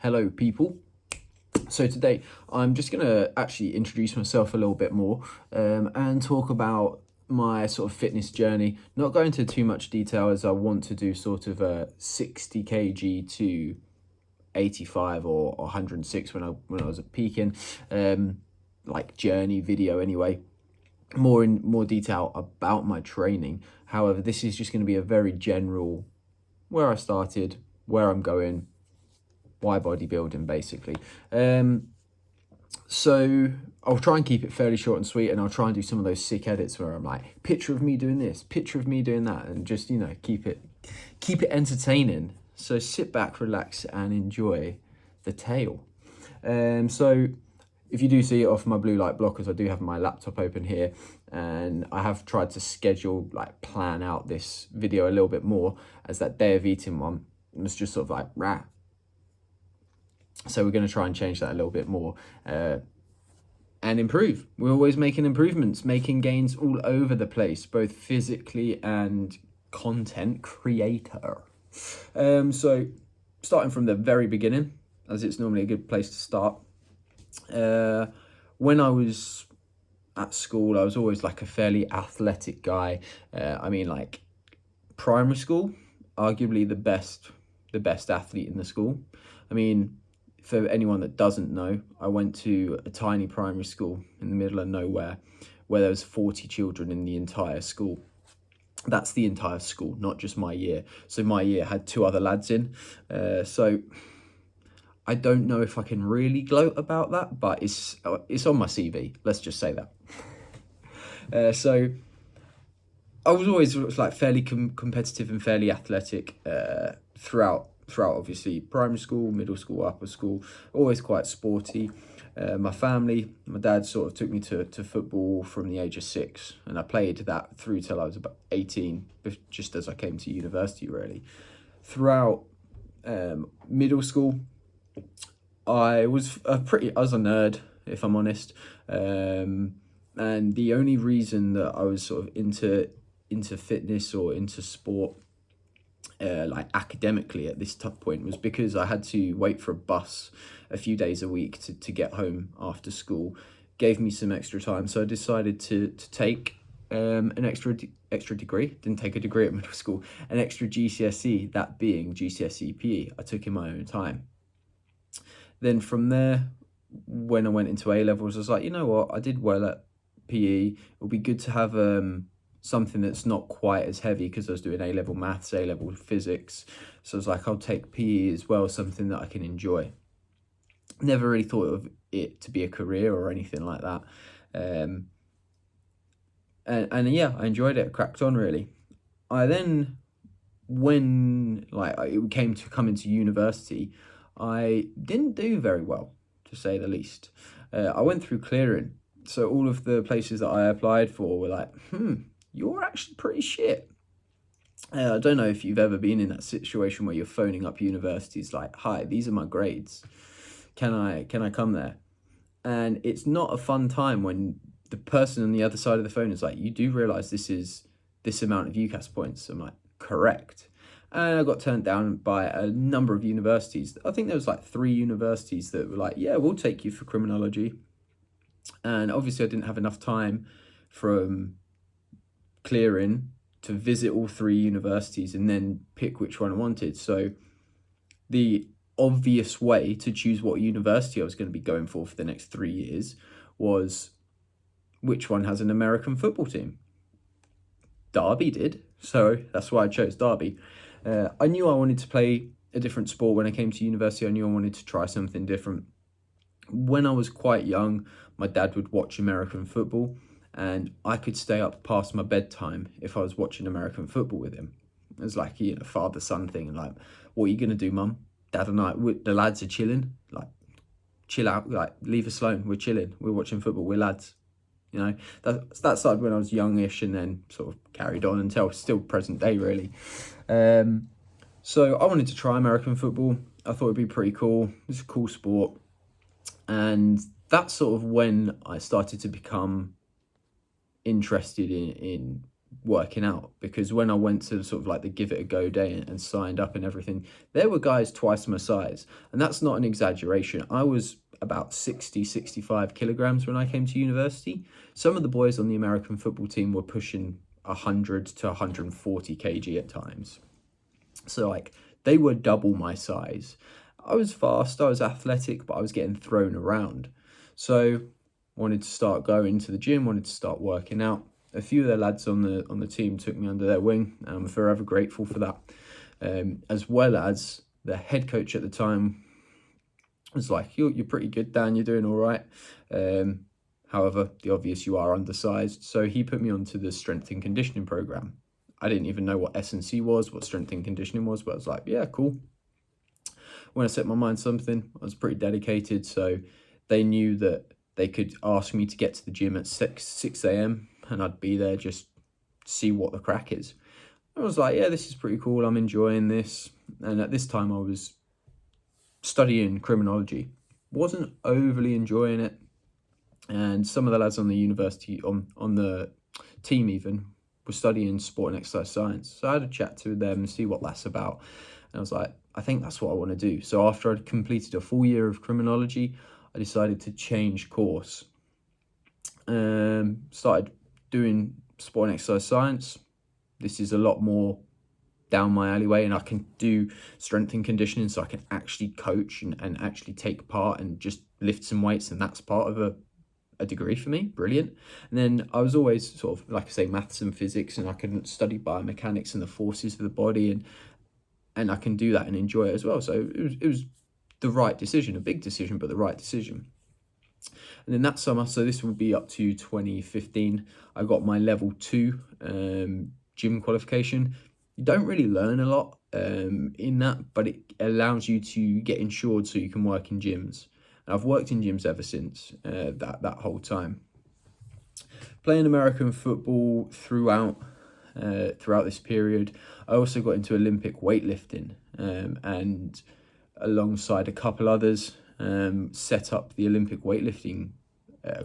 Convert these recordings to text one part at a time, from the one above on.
Hello people. So today I'm just going to actually introduce myself a little bit more and talk about my sort of fitness journey. Not go into too much detail as I want to do sort of a 60 kg to 85 or 106 when I was at peaking, like journey video anyway. More detail about my training. However, this is just going to be a very general where I started, where I'm going, why bodybuilding basically. So I'll try and keep it fairly short and sweet, and I'll try and do some of those sick edits where I'm like, picture of me doing this, picture of me doing that, and just, keep it entertaining. So sit back, relax, and enjoy the tale. So if you do see it off my blue light blockers, I do have my laptop open here, and I have tried to plan out this video a little bit more, as that day of eating one was just sort of like rah. So we're going to try and change that a little bit more and improve. We're always making improvements, making gains all over the place, both physically and content creator. So starting from the very beginning, as it's normally a good place to start. When I was at school, I was always like a fairly athletic guy. Like primary school, arguably the best athlete in the school. For anyone that doesn't know, I went to a tiny primary school in the middle of nowhere where there was 40 children in the entire school. That's the entire school, not just my year. So my year had 2 other lads in. So I don't know if I can really gloat about that, but it's on my CV. Let's just say that. So I was always like fairly competitive and fairly athletic throughout obviously primary school, middle school, upper school, always quite sporty. My dad sort of took me to football from the age of 6, and I played that through till I was about 18, just as I came to university really. Throughout middle school, I was a nerd, if I'm honest, and the only reason that I was sort of into fitness or into sport like academically at this tough point was because I had to wait for a bus a few days a week to get home after school. Gave me some extra time, so I decided to take an extra degree. Didn't take a degree at middle school, an extra GCSE, that being GCSE PE. I took in my own time. Then from there, when I went into A levels, I was like, you know what, I did well at PE. It'll be good to have something that's not quite as heavy, because I was doing A-level maths, A-level physics. So I was like, I'll take PE as well, something that I can enjoy. Never really thought of it to be a career or anything like that. And yeah, I enjoyed it, cracked on really. I then, when it came to come into university, I didn't do very well, to say the least. I went through clearing. So all of the places that I applied for were like, you're actually pretty shit. I don't know if you've ever been in that situation where you're phoning up universities like, hi, these are my grades. Can I come there? And it's not a fun time when the person on the other side of the phone is like, you do realise this is this amount of UCAS points? I'm like, correct. And I got turned down by a number of universities. I think there was like 3 universities that were like, yeah, we'll take you for criminology. And obviously I didn't have enough time from clearing to visit all 3 universities and then pick which one I wanted. So the obvious way to choose what university I was going to be going for the next 3 years was which one has an American football team. Derby did, so that's why I chose Derby. I knew I wanted to play a different sport when I came to university. I knew I wanted to try something different. When I was quite young, my dad would watch American football, and I could stay up past my bedtime if I was watching American football with him. It was like, father-son thing. And like, what are you going to do, mum? Dad and I, the lads are chilling. Like, chill out. Like, leave us alone. We're chilling. We're watching football. We're lads. That started when I was youngish, and then sort of carried on until still present day, really. So I wanted to try American football. I thought it'd be pretty cool. It's a cool sport. And that's sort of when I started to become interested in working out, because when I went to sort of like the give it a go day and signed up and everything, there were guys twice my size. And that's not an exaggeration. I was about 60, 65 kilograms when I came to university. Some of the boys on the American football team were pushing 100 to 140 kg at times. So like they were double my size. I was fast, I was athletic, but I was getting thrown around. So wanted to start going to the gym, wanted to start working out. A few of the lads on the team took me under their wing. I'm forever grateful for that. As well as the head coach at the time was like, you're pretty good, Dan, you're doing all right. However, the obvious, you are undersized. So he put me onto the strength and conditioning program. I didn't even know what S&C was, what strength and conditioning was, but I was like, yeah, cool. When I set my mind to something, I was pretty dedicated. So they knew that they could ask me to get to the gym at 6 a.m. and I'd be there just see what the crack is. I was like, yeah, this is pretty cool. I'm enjoying this. And at this time I was studying criminology. Wasn't overly enjoying it. And some of the lads on the university, on the team even, were studying sport and exercise science. So I had a chat to them and see what that's about. And I was like, I think that's what I want to do. So after I'd completed a full year of criminology, I decided to change course. Started doing sport and exercise science. This is a lot more down my alleyway, and I can do strength and conditioning, so I can actually coach and actually take part and just lift some weights, and that's part of a degree for me. Brilliant. And then I was always sort of, like I say, maths and physics, and I can study biomechanics and the forces of the body, and I can do that and enjoy it as well. So it was the right decision, a big decision, but the right decision. And then that summer, so this will be up to 2015, I got my level 2 gym qualification. You don't really learn a lot in that, but it allows you to get insured so you can work in gyms. And I've worked in gyms ever since that whole time. Playing American football throughout this period, I also got into Olympic weightlifting and alongside a couple others set up the Olympic weightlifting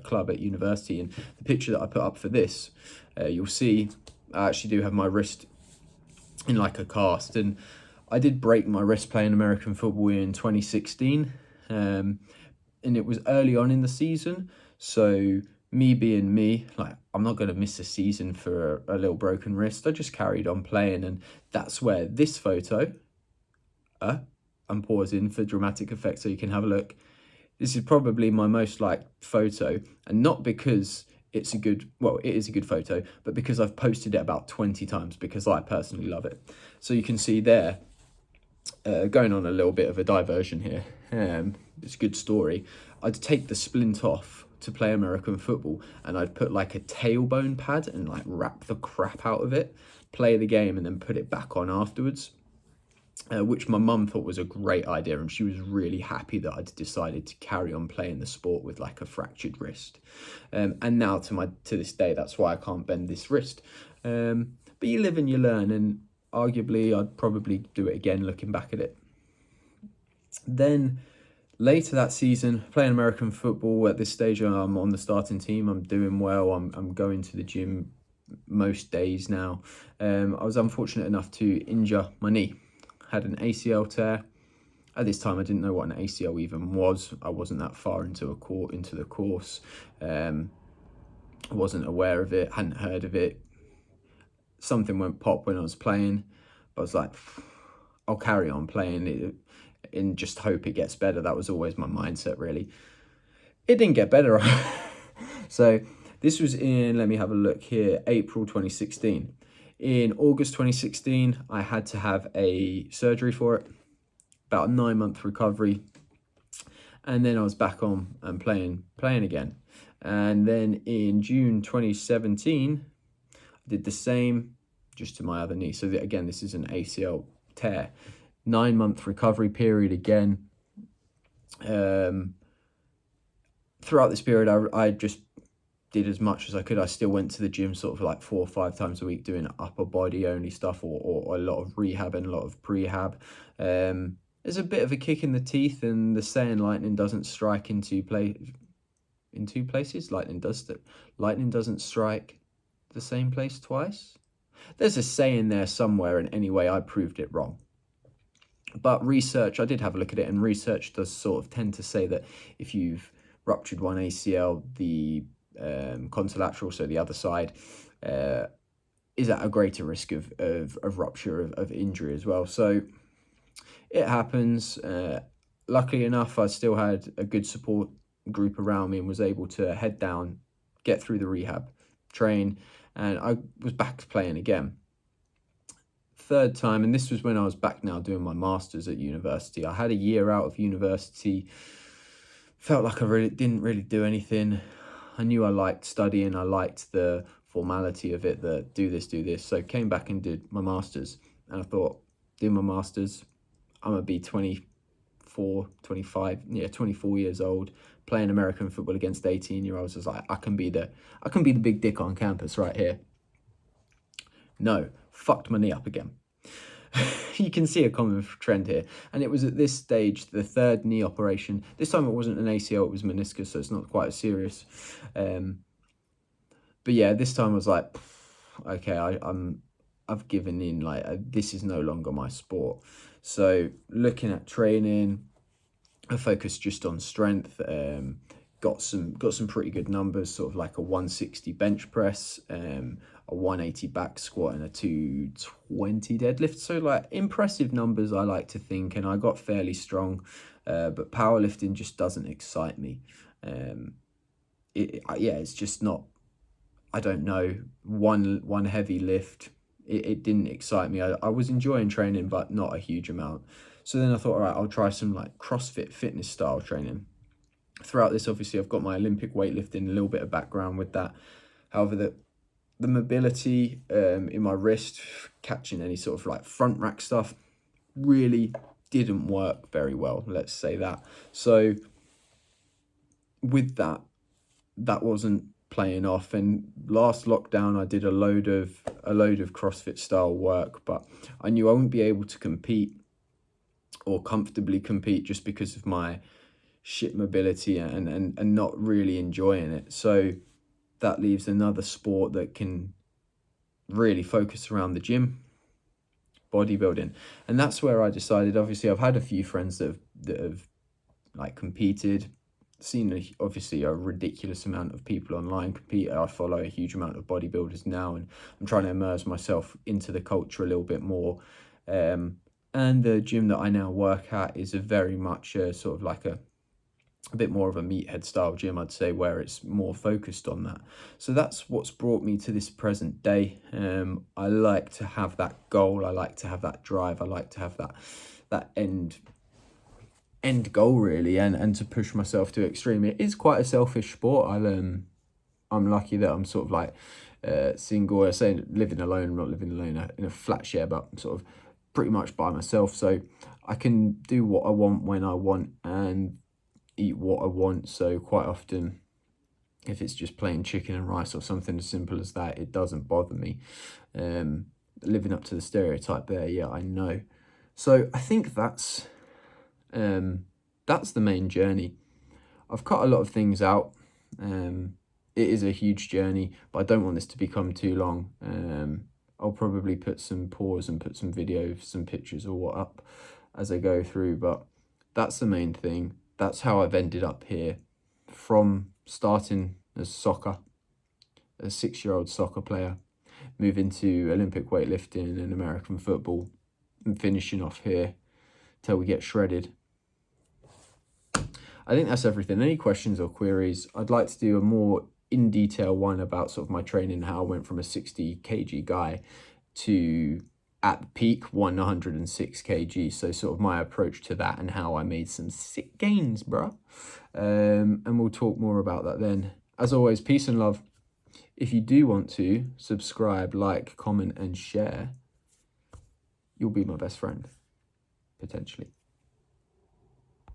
club at university. And the picture that I put up for this, you'll see I actually do have my wrist in like a cast, and I did break my wrist playing American football in 2016, and it was early on in the season. So me being me, like, I'm not going to miss a season for a little broken wrist. I just carried on playing, and that's where this photo, I'm pausing for dramatic effect so you can have a look. This is probably my most liked photo, and not because it's a good, well, it is a good photo, but because I've posted it about 20 times because I personally love it. So you can see there, going on a little bit of a diversion here, it's a good story. I'd take the splint off to play American football, and I'd put like a tailbone pad and like wrap the crap out of it, play the game, and then put it back on afterwards. Which my mum thought was a great idea, and she was really happy that I'd decided to carry on playing the sport with like a fractured wrist. And now to this day, that's why I can't bend this wrist. But you live and you learn, and arguably I'd probably do it again looking back at it. Then later that season, playing American football, at this stage I'm on the starting team, I'm doing well, I'm going to the gym most days now. I was unfortunate enough to injure my knee. Had an ACL tear. At this time, I didn't know what an ACL even was. I wasn't that far into the course. I wasn't aware of it, hadn't heard of it. Something went pop when I was playing, but I was like, I'll carry on playing it and just hope it gets better. That was always my mindset, really. It didn't get better. So this was in, let me have a look here, April 2016. In August 2016, I had to have a surgery for it, about a 9-month recovery, and then I was back on and playing again. And then in June 2017, I did the same, just to my other knee. So again, this is an ACL tear. 9-month recovery period again. Throughout this period, I just did as much as I could. I still went to the gym sort of like 4 or 5 times a week doing upper body only stuff, or a lot of rehab and a lot of prehab. There's a bit of a kick in the teeth, and the saying lightning doesn't strike in two places. Lightning doesn't strike the same place twice. There's a saying there somewhere, and anyway, I proved it wrong. But research, I did have a look at it, and research does sort of tend to say that if you've ruptured one ACL, the contralateral, so the other side, is at a greater risk of rupture, of injury as well. So it happens. Luckily enough, I still had a good support group around me and was able to head down, get through the rehab, train, and I was back to playing again. Third time, and this was when I was back now doing my masters at university. I had a year out of university, felt like I didn't really do anything. I knew I liked studying, I liked the formality of it, the do this. So came back and did my masters, and I thought, do my masters, I'm gonna be 24 years old, playing American football against 18-year-olds. I was like, I can be the big dick on campus right here. No, fucked my knee up again. You can see a common trend here. And it was at this stage, the third knee operation. This time it wasn't an ACL, it was meniscus, so it's not quite as serious. But yeah, this time I was like, okay, I've given in. Like, this is no longer my sport. So looking at training, I focused just on strength. Got some pretty good numbers, sort of like a 160 bench press, a 180 back squat, and a 220 deadlift. So like impressive numbers, I like to think, and I got fairly strong. But powerlifting just doesn't excite me. It's just not. I don't know. One heavy lift. It didn't excite me. I was enjoying training, but not a huge amount. So then I thought, all right, I'll try some like CrossFit fitness style training. Throughout this, obviously, I've got my Olympic weightlifting, a little bit of background with that. However, the mobility in my wrist, catching any sort of like front rack stuff, really didn't work very well, let's say that. So with that wasn't playing off, and last lockdown I did a load of CrossFit style work, but I knew I wouldn't be able to compete or comfortably compete just because of my shit mobility and not really enjoying it. So that leaves another sport that can really focus around the gym, bodybuilding. And that's where I decided, obviously I've had a few friends that have like competed, seen obviously a ridiculous amount of people online compete. I follow a huge amount of bodybuilders now, and I'm trying to immerse myself into the culture a little bit more. And the gym that I now work at is a very much sort of like a bit more of a meathead style gym, I'd say, where it's more focused on that. So that's what's brought me to this present day. I like to have that goal, I like to have that drive, I like to have that end goal really, and to push myself to extreme. It is quite a selfish sport. I'm lucky that I'm sort of like single. I say living alone, I'm not living alone in a flat share, but I'm sort of pretty much by myself, so I can do what I want when I want and eat what I want. So quite often, if it's just plain chicken and rice or something as simple as that, it doesn't bother me. Living up to the stereotype there, yeah, I know. So I think that's the main journey. I've cut a lot of things out. It is a huge journey, but I don't want this to become too long. I'll probably put some pause and put some videos, some pictures or what up as I go through, but that's the main thing. That's how I've ended up here, from starting as soccer, a 6-year-old soccer player, moving to Olympic weightlifting and American football, and finishing off here till we get shredded. I think that's everything. Any questions or queries? I'd like to do a more in detail one about sort of my training, how I went from a 60 kg guy to at the peak 106 kg. So sort of my approach to that and how I made some sick gains, bro. And we'll talk more about that then. As always, peace and love. If you do want to subscribe, like, comment, and share, you'll be my best friend, potentially.